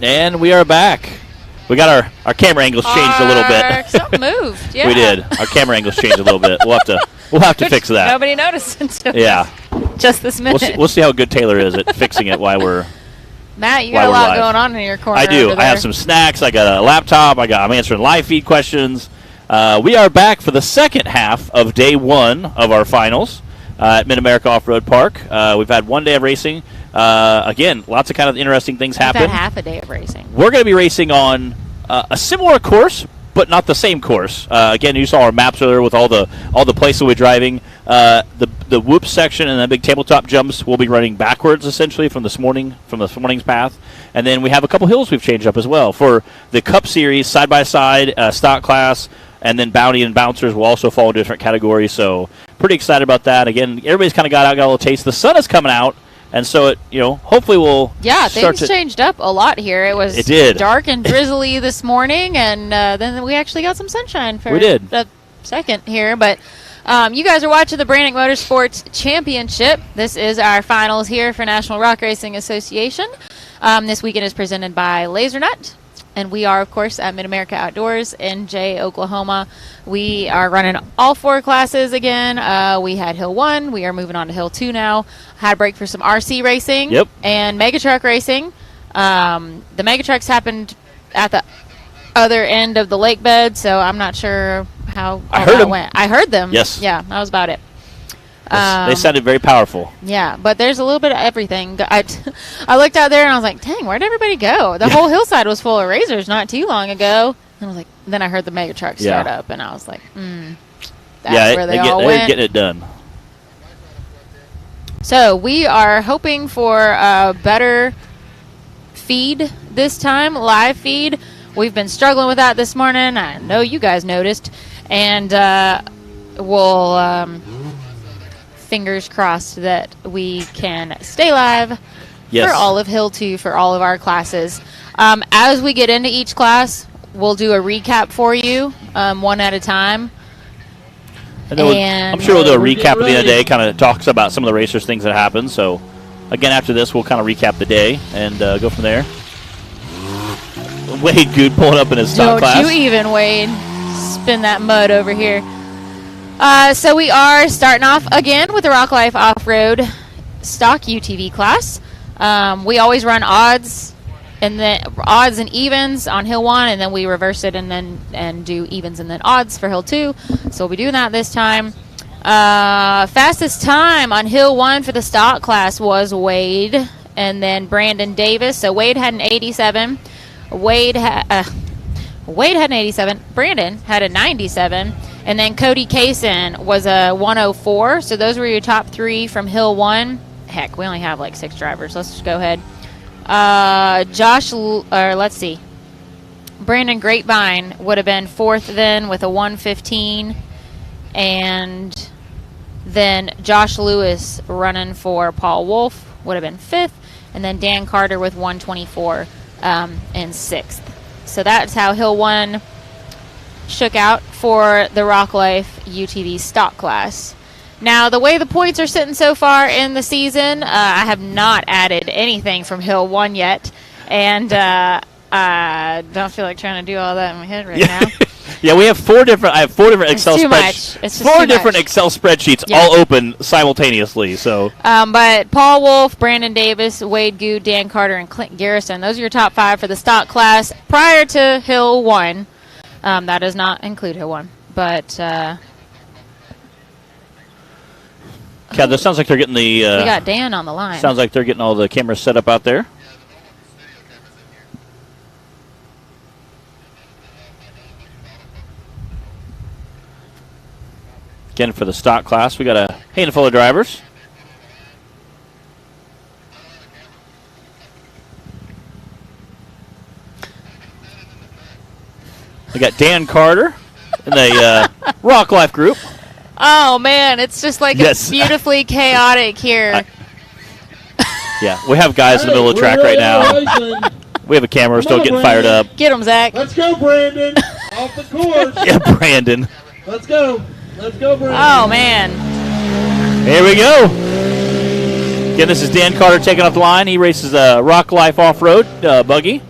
And we are back. We got our camera angles changed a little bit. Something moved. Yeah. We did. Our camera angles changed a little bit. We'll have to fix that. Nobody noticed until just this We'll minute. we'll see how good Taylor is at fixing it while we're Matt, you got a lot going on in your corner. I do. I have some snacks. I got a laptop. I'm answering live feed questions. We are back for the second half of day one of our finals at Mid-America Off-Road Park. We've had one day of racing. Again, lots of kind of interesting things happen. We've had half a day of racing. We're going to be racing on a similar course, but not the same course. Again, you saw our maps earlier with all the places we're driving. The whoop section and the big tabletop jumps will be running backwards essentially from this morning's path. And then we have a couple hills we've changed up as well for the Cup Series side by side stock class. And then Bounty and Bouncers will also fall into different categories. So pretty excited about that. Again, everybody's kind of got a little taste. The sun is coming out. And so it, hopefully we'll things changed up a lot here. It did. Dark and drizzly this morning, and then we actually got some sunshine for a second here. But you guys are watching the Branik Motorsports Championship. This is our finals here for National Rock Racing Association. This weekend is presented by LaserNut. And we are, of course, at Mid-America Outdoors in Jay, Oklahoma. We are running all four classes again. We had Hill 1. We are moving on to Hill 2 now. Had a break for some RC racing and Mega Truck racing. The Mega Trucks happened at the other end of the lake bed, so I'm not sure how that went. I heard them. Yes. Yeah, that was about it. They sounded very powerful. Yeah, but there's a little bit of everything. I looked out there and I was like, dang, where'd everybody go? The whole hillside was full of razors not too long ago. And I was like, then I heard the Mega Truck start up, and I was like, that's where they all went. They're getting it done. So we are hoping for a better feed this time, live feed. We've been struggling with that this morning. I know you guys noticed. And we'll... fingers crossed that we can stay live for all of Hill 2 for all of our classes. As we get into each class, we'll do a recap for you one at a time. And I'm sure we'll do a recap at the end of the day, kind of talks about some of the racers, things that happened. So, again, after this, we'll kind of recap the day and go from there. Wade Good pulling up in his stock class. Don't you even, Wade. Spin that mud over here. So we are starting off again with the Rock Life Off-Road Stock UTV class. We always run odds and evens on Hill 1, and then we reverse it and do evens and then odds for Hill 2. So we'll be doing that this time. Fastest time on Hill 1 for the stock class was Wade and then Brandon Davis. So Wade had an 87. Wade had an 87. Brandon had a 97. And then Cody Kaysen was a 104. So those were your top three from Hill 1. Heck, we only have like 6 drivers. Let's just go ahead. Let's see. Brandon Grapevine would have been 4th then with a 115. And then Josh Lewis running for Paul Wolf would have been 5th. And then Dan Carter with 124 in 6th. So that's how Hill 1 shook out for the Rock Life UTV stock class. Now, the way the points are sitting so far in the season, I have not added anything from Hill 1 yet, and I don't feel like trying to do all that in my head right now. Yeah, I have 4 different Excel spreadsheets. 4 different Excel spreadsheets all open simultaneously. So, but Paul Wolf, Brandon Davis, Wade Good, Dan Carter, and Clint Garrison. Those are your top 5 for the stock class prior to Hill 1. That does not include Hill 1, but this sounds like they're getting the. We got Dan on the line. Sounds like they're getting all the cameras set up out there. Again, for the stock class, we got a handful of drivers. We got Dan Carter in the Rock Life group. Oh, man, it's just like it's beautifully chaotic here. Yeah, we have guys in the middle of the track right now. We have a camera. We're still getting fired up. Get him, Zach. Let's go, Brandon. Off the course. Yeah, Brandon. Let's go. Let's go, Brandon. Oh, man. Here we go. Again, this is Dan Carter taking off the line. He races a Rock Life Off-Road buggy.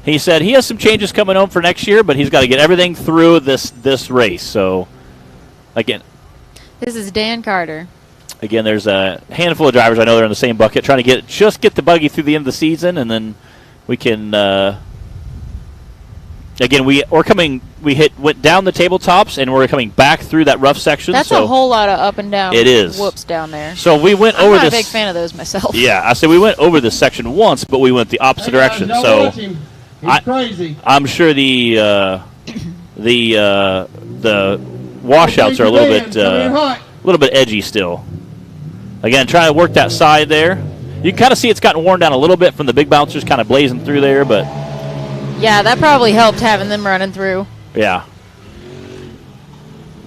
He said he has some changes coming home for next year, but he's got to get everything through this race. So, again, This is Dan Carter. Again, there's a handful of drivers I know they're in the same bucket, trying to get the buggy through the end of the season, and then we can. Again, we went down the tabletops, and we're coming back through that rough section. That's a whole lot of up and down. It is. Whoops down there. So we went I'm over not this. a big fan of those myself. Yeah, I said we went over this section once, but we went the opposite direction. Don't So watch him. He's crazy. I'm sure the washouts are a little bit edgy still. Again, trying to work that side there. You can kind of see it's gotten worn down a little bit from the big bouncers kind of blazing through there, but Yeah, that probably helped having them running through. yeah.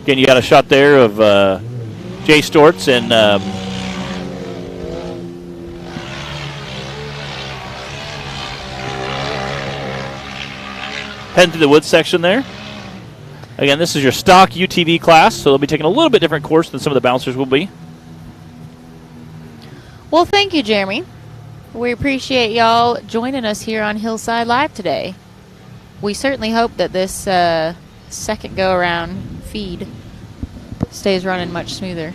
Again, you got a shot there of Jay Stortz and heading through the woods section there. Again, this is your stock UTV class, so they'll be taking a little bit different course than some of the bouncers will be. Well, thank you, Jeremy. We appreciate y'all joining us here on Hillside Live today. We certainly hope that this second go-around feed stays running much smoother.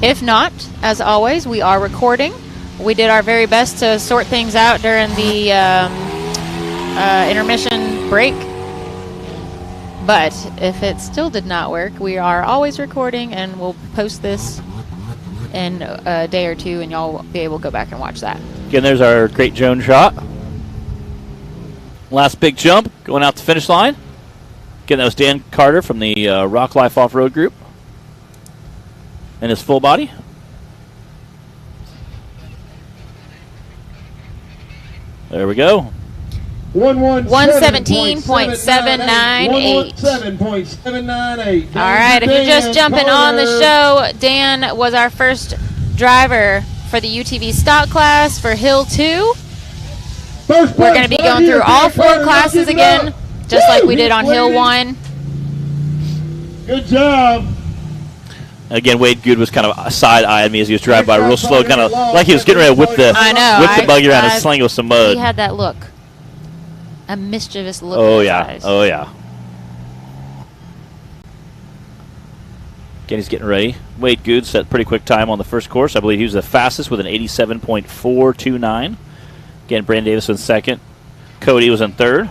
If not, as always, we are recording. We did our very best to sort things out during the intermission break. But if it still did not work, we are always recording, and we'll post this in a day or two, and y'all will be able to go back and watch that. Again, there's our Great Joan shot. Last big jump, going out the finish line. Again, that was Dan Carter from the Rock Life Off-Road Group. And his full body. There we go. 117.798. 117.798. All right, if you're just jumping on the show, Dan was our first driver for the UTV stock class for Hill 2. We're going to be going through all 4 classes again, just like we did on Hill 1. Good job. Again, Wade Good was kind of side-eyeing me as he was driving by real slow, kind of like he was getting ready to whip the buggy around and sling with some mud. He had that look. A mischievous look Oh, in his yeah. eyes. Oh, yeah. Again, he's getting ready. Wade Good set pretty quick time on the first course. I believe he was the fastest with an 87.429. Again, Brandon Davis was in second. Cody was in third.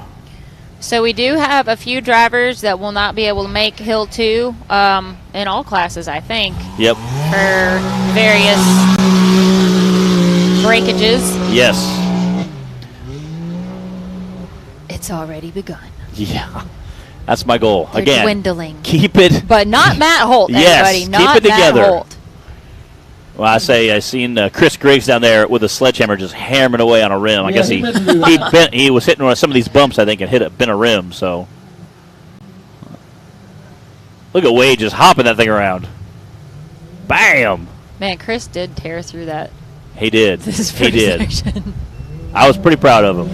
So we do have a few drivers that will not be able to make Hill 2 in all classes, I think. Yep. For various breakages. Yes. It's already begun. Yeah. That's my goal. They're Again, dwindling. keep it. But not Matt Holt, Yes, everybody. keep Not it together. Matt Holt. Well, I seen Chris Griggs down there with a sledgehammer just hammering away on a rim. I guess he was hitting some of these bumps, I think, and bent a rim. So look at Wade just hopping that thing around. Bam! Man, Chris did tear through that. He did. This He did. section. I was pretty proud of him.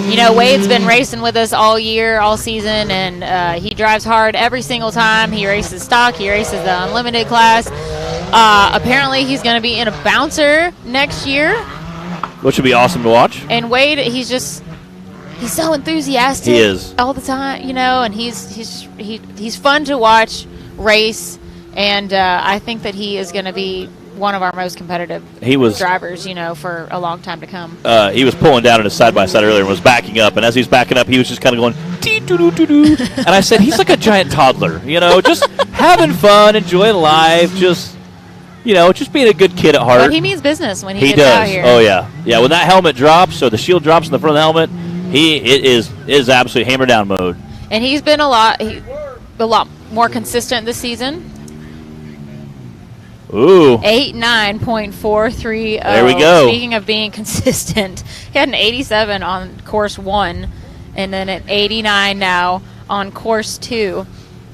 You know, Wade's been racing with us all year, all season, and he drives hard every single time. He races stock. He races the unlimited class. Apparently, he's going to be in a bouncer next year. Which would be awesome to watch. And Wade, he's so enthusiastic. He is. All the time, you know, and he's fun to watch race, and I think that he is going to be one of our most competitive drivers, you know, for a long time to come. He was pulling down at his side-by-side earlier and was backing up, and as he was backing up, he was just kind of going, dee-doo-doo-doo-doo. And I said, he's like a giant toddler, you know, just having fun, enjoying life, just being a good kid at heart. But he means business when he gets does. out here. Oh, yeah. Yeah, when that helmet drops or the shield drops in the front of the helmet, it is absolutely hammer-down mode. And he's been a lot more consistent this season. Ooh. 89.430. There we go. Speaking of being consistent, he had an 87 on course 1 and then an 89 now on course 2.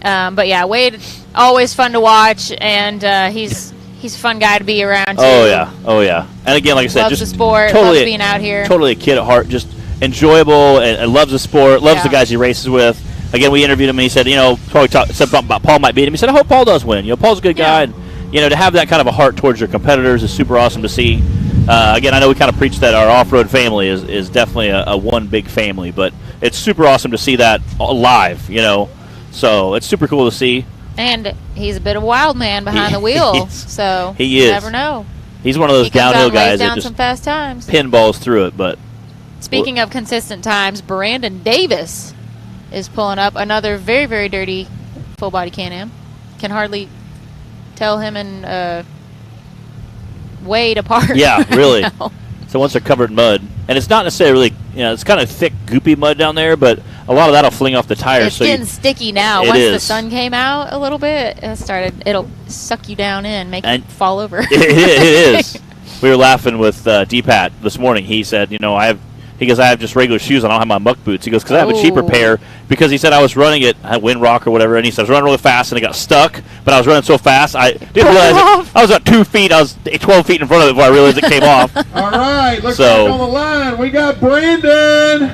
But yeah, Wade, always fun to watch, and he's a fun guy to be around too. Oh yeah. And again, like I said, loves just the sport, totally, loves being out here. Totally a kid at heart, just enjoyable and loves the sport, loves the guys he races with. Again, we interviewed him and he said, said something about Paul might beat him. He said, I hope Paul does win. Paul's a good guy. And you know, to have that kind of a heart towards your competitors is super awesome to see. Again, I know we kind of preach that our off-road family is definitely a one big family, but it's super awesome to see that live, you know. So it's super cool to see. And he's a bit of a wild man behind the wheel, so he is. You never know. He's one of those downhill guys that just some fast times. pinballs through it. But speaking of consistent times, Brandon Davis is pulling up another very, very dirty full-body Can-Am. Can hardly tell him and Wade apart. Yeah, right really. now. So once they're covered in mud, and it's not necessarily, you know, it's kind of thick, goopy mud down there, but a lot of that'll fling off the tires. It's getting sticky now. It Once is. the sun came out a little bit, it'll suck you down in, make you fall over. It is. We were laughing with D-Pat this morning. He said, you know, I have just regular shoes. I don't have my muck boots. He goes, because I have a cheaper pair. Because he said I was running it at Wind Rock or whatever, and he said I was running really fast and it got stuck. But I was running so fast I didn't realize it. I was about 2 feet. I was 12 feet in front of it before I realized it came off. All right, let's back on the line. We got Brandon.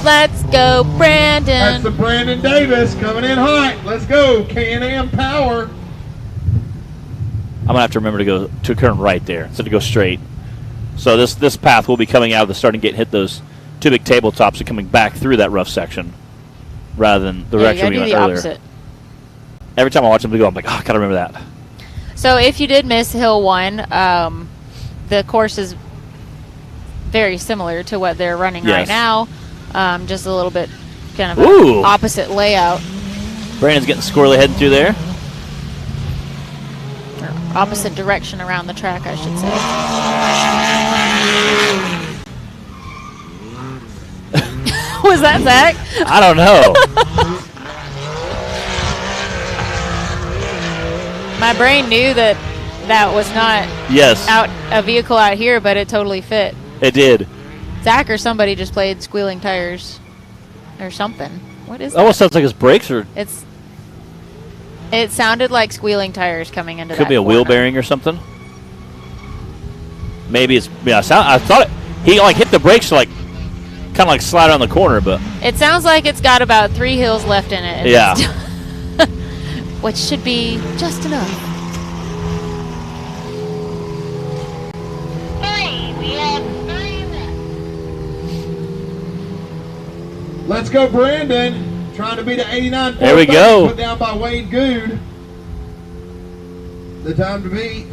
Let's go, Brandon. That's the Brandon Davis coming in hot. Let's go, Can-Am Power. I'm gonna have to remember to turn right there instead of go straight. So this path will be coming out of the starting gate, hit those two big tabletops, and coming back through that rough section, rather than the direction we went earlier. Opposite. Every time I watch them go, I'm like, oh, I gotta remember that. So if you did miss Hill 1, the course is very similar to what they're running right now, just a little bit kind of an opposite layout. Brandon's getting squirrely heading through there. Opposite direction around the track, I should say. Was that Zach? I don't know. My brain knew that was not a vehicle out here, but it totally fit. It did. Zach or somebody just played squealing tires or something. What is that? Almost sounds like his brakes are... It sounded like squealing tires coming into that Could be a wheel bearing or something. Maybe it's... Yeah, I thought he like hit the brakes to like kind of like slide on the corner, but... It sounds like it's got about 3 hills left in it. Yeah. Which should be just enough. Let's go, Brandon. Trying to beat the 89. There we go. Put down by Wade Good. The time to beat.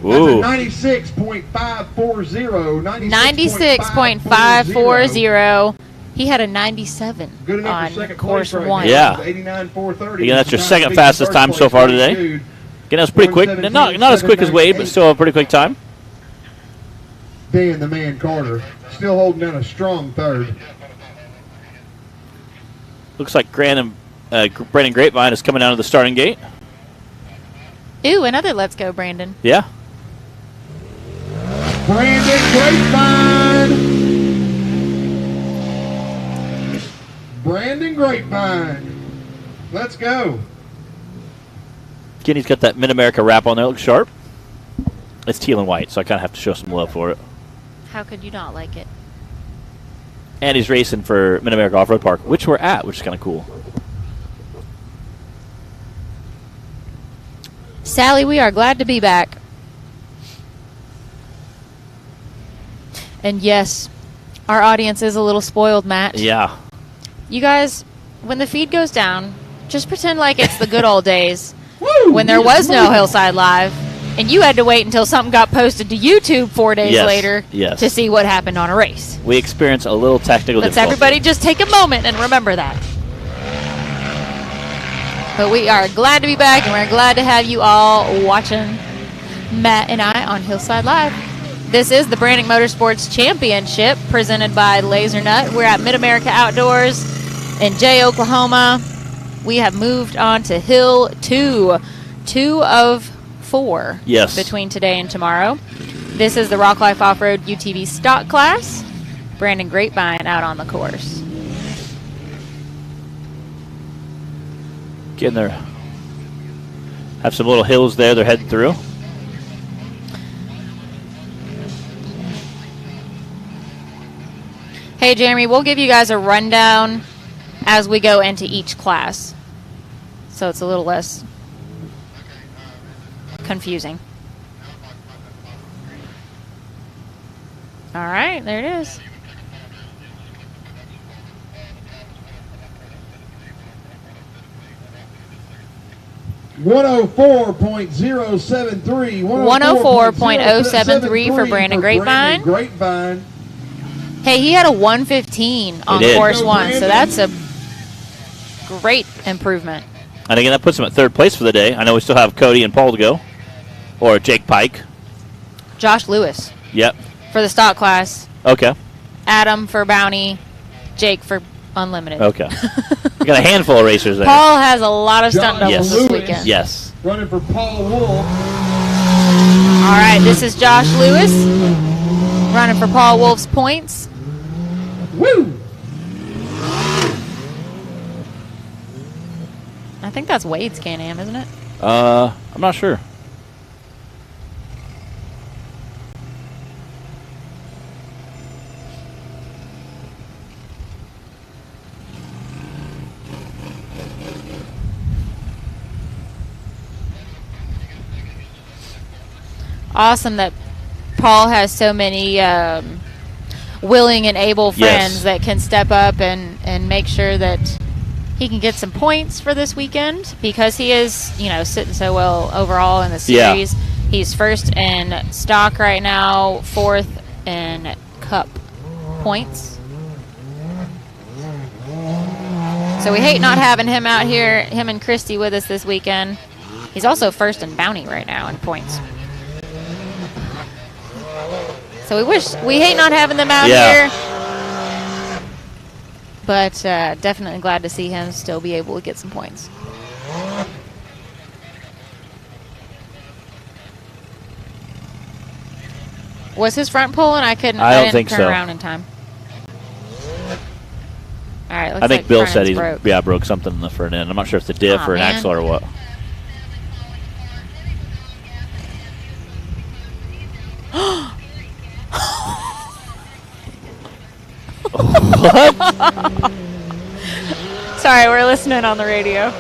Ooh. That's a 96.540. 96.540. He had a 97 Good enough on for second course place right 1. Yeah. 89.430. Again, that's your second fastest time so far today. Again, that was pretty quick. Not as quick as Wade, but still a pretty quick time. Dan the Man Carter still holding down a strong third. Looks like Brandon Grapevine is coming out of the starting gate. Ooh, another Let's Go, Brandon. Yeah. Brandon Grapevine. Brandon Grapevine. Let's go. Again, he's got that Mid-America wrap on there. Looks sharp. It's teal and white, so I kind of have to show some love for it. How could you not like it? And he's racing for Mid-America Off-Road Park, which we're at, which is kind of cool. Sally, we are glad to be back. And yes, our audience is a little spoiled, Matt. Yeah. You guys, when the feed goes down, just pretend like it's the good old days Woo! when there was no Hillside Live, and you had to wait until something got posted to YouTube 4 days later to see what happened on a race. We experience a little technical Let's difficulty. everybody just take a moment and remember that. But we are glad to be back, and we're glad to have you all watching Matt and I on Hillside Live. This is the Branik Motorsports Championship presented by Laser Nut. We're at Mid-America Outdoors in Jay, Oklahoma. We have moved on to Hill 2. 2 of 4 between today and tomorrow. This is the Rock Life Off-Road UTV stock class. Brandon Grapevine out on the course. Getting there. Have some little hills there they're heading through. Hey, Jeremy, we'll give you guys a rundown as we go into each class, so it's a little less confusing. All right, there it is. .073. 104.073 for Brandon Grapevine. Hey, he had a 115 on course 1, so that's a great improvement. And again, that puts him at third place for the day. I know we still have Cody and Paul to go, or Jake Pike. Josh Lewis. Yep. For the stock class. Okay. Adam for Bounty. Jake for Unlimited. Okay. We got a handful of racers there. Paul has a lot of stunt doubles Yes. this weekend. Yes. Running for Paul Wolf. All right, this is Josh Lewis running for Paul Wolf's points. Woo! I think that's Wade's Can-Am, isn't it? I'm not sure. Awesome that Paul has so many willing and able friends Yes. that can step up and make sure that he can get some points for this weekend, because he is, sitting so well overall in the series. Yeah. He's first in stock right now, fourth in cup points. So we hate not having him out here, him and Christy with us this weekend. He's also first in Bounty right now in points. So we hate not having them out here, but definitely glad to see him still be able to get some points. Was his front pulling? I didn't think turn so. around in time. All right, looks I think like Bill front said end's he broke something in the front end. I'm not sure if it's a diff Aw, or an man. axle or what. Sorry, we're listening on the radio.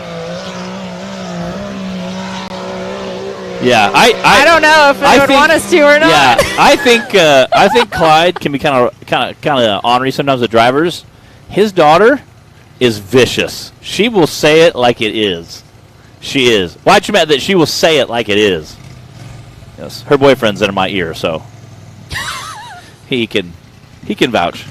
Yeah, I don't know if they would want us to or not. Yeah, I think Clyde can be kind of ornery sometimes with drivers. His daughter is vicious. She will say it like it is. She is. Watch him at that. She will say it like it is. Yes, her boyfriend's in my ear, so he can vouch.